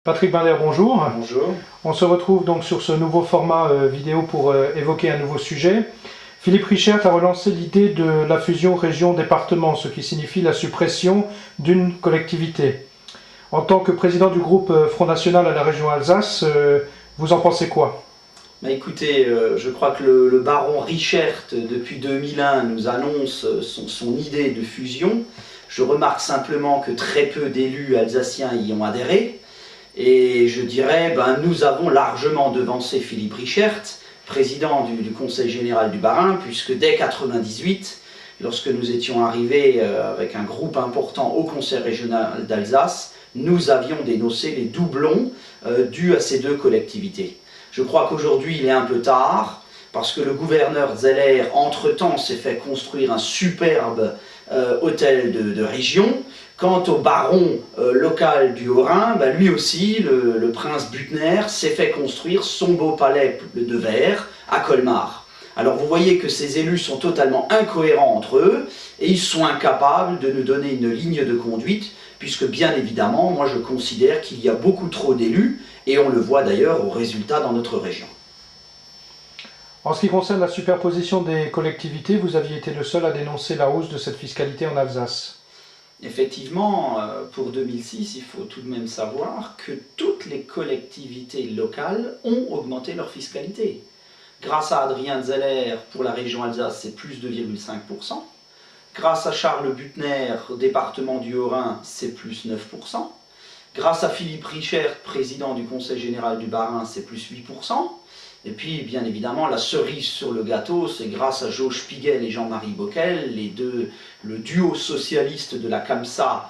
Patrick Binder, bonjour. Bonjour. On se retrouve donc sur ce nouveau format vidéo pour évoquer un nouveau sujet. Philippe Richert a relancé l'idée de la fusion région-département, ce qui signifie la suppression d'une collectivité. En tant que président du groupe Front National à la région Alsace, vous en pensez quoi? Écoutez, je crois que le baron Richert, depuis 2001, nous annonce son idée de fusion. Je remarque simplement que très peu d'élus alsaciens y ont adhéré. Et je dirais, nous avons largement devancé Philippe Richert, président du Conseil général du Bas-Rhin, puisque dès 1998, lorsque nous étions arrivés avec un groupe important au Conseil régional d'Alsace, nous avions dénoncé les doublons dus à ces deux collectivités. Je crois qu'aujourd'hui il est un peu tard, parce que le gouverneur Zeller, entre-temps, s'est fait construire un superbe hôtel de région. Quant au baron local du Haut-Rhin, lui aussi, le prince Büttner, s'est fait construire son beau palais de verre à Colmar. Alors vous voyez que ces élus sont totalement incohérents entre eux, et ils sont incapables de nous donner une ligne de conduite, puisque bien évidemment, moi je considère qu'il y a beaucoup trop d'élus, et on le voit d'ailleurs aux résultats dans notre région. En ce qui concerne la superposition des collectivités, vous aviez été le seul à dénoncer la hausse de cette fiscalité en Alsace. Effectivement, pour 2006, il faut tout de même savoir que toutes les collectivités locales ont augmenté leur fiscalité. Grâce à Adrien Zeller, pour la région Alsace, c'est plus 2,5%. Grâce à Charles Büttner, au département du Haut-Rhin, c'est plus 9%. Grâce à Philippe Richert, président du Conseil général du Bas-Rhin, c'est plus 8%. Et puis, bien évidemment, la cerise sur le gâteau, c'est grâce à Jo Spiegel et Jean-Marie Bockel, le duo socialiste de la CAMSA,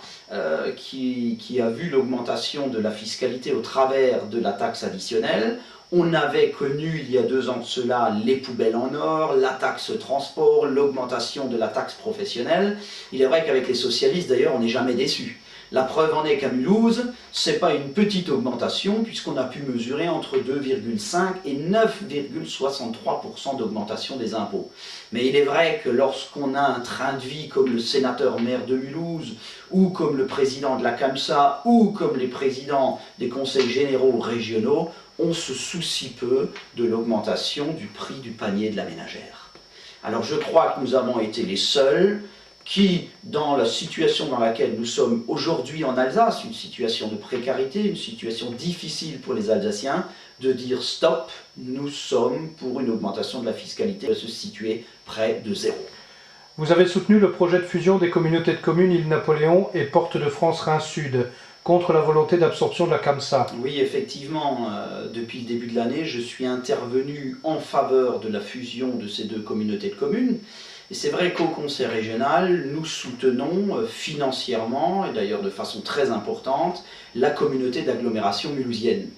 qui a vu l'augmentation de la fiscalité au travers de la taxe additionnelle. On avait connu, il y a 2 ans de cela, les poubelles en or, la taxe transport, l'augmentation de la taxe professionnelle. Il est vrai qu'avec les socialistes, d'ailleurs, on n'est jamais déçus. La preuve en est qu'à Mulhouse, ce n'est pas une petite augmentation, puisqu'on a pu mesurer entre 2,5 et 9,63% d'augmentation des impôts. Mais il est vrai que lorsqu'on a un train de vie comme le sénateur maire de Mulhouse, ou comme le président de la CAMSA, ou comme les présidents des conseils généraux régionaux, on se soucie peu de l'augmentation du prix du panier de la ménagère. Alors je crois que nous avons été les seuls qui, dans la situation dans laquelle nous sommes aujourd'hui en Alsace, une situation de précarité, une situation difficile pour les Alsaciens, de dire stop, nous sommes pour une augmentation de la fiscalité, se situer près de zéro. Vous avez soutenu le projet de fusion des communautés de communes Île-Napoléon et Porte de France Rhin-Sud, contre la volonté d'absorption de la CAMSA. Oui, effectivement, depuis le début de l'année, je suis intervenu en faveur de la fusion de ces deux communautés de communes. Et c'est vrai qu'au Conseil régional, nous soutenons financièrement, et d'ailleurs de façon très importante, la communauté d'agglomération mulhousienne.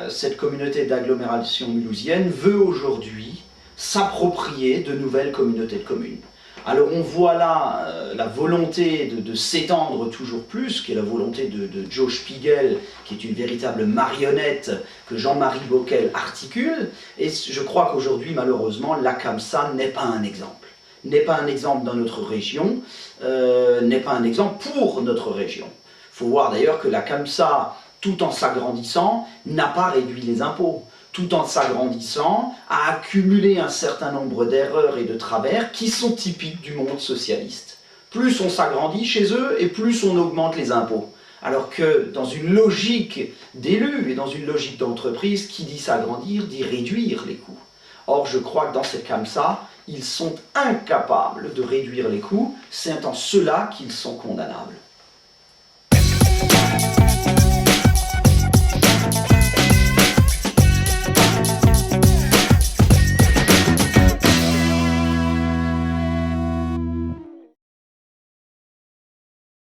Cette communauté d'agglomération mulhousienne veut aujourd'hui s'approprier de nouvelles communautés de communes. Alors on voit là la volonté de s'étendre toujours plus, qui est la volonté de Jo Spiegel, qui est une véritable marionnette que Jean-Marie Bockel articule, et je crois qu'aujourd'hui malheureusement la CAMSA n'est pas un exemple. N'est pas un exemple dans notre région, n'est pas un exemple pour notre région. Il faut voir d'ailleurs que la CAMSA, tout en s'agrandissant, n'a pas réduit les impôts. Tout en s'agrandissant, a accumulé un certain nombre d'erreurs et de travers qui sont typiques du monde socialiste. Plus on s'agrandit chez eux et plus on augmente les impôts. Alors que dans une logique d'élu et dans une logique d'entreprise, qui dit s'agrandir dit réduire les coûts. Or, je crois que dans cette CAMSA, ils sont incapables de réduire les coûts, c'est en cela qu'ils sont condamnables.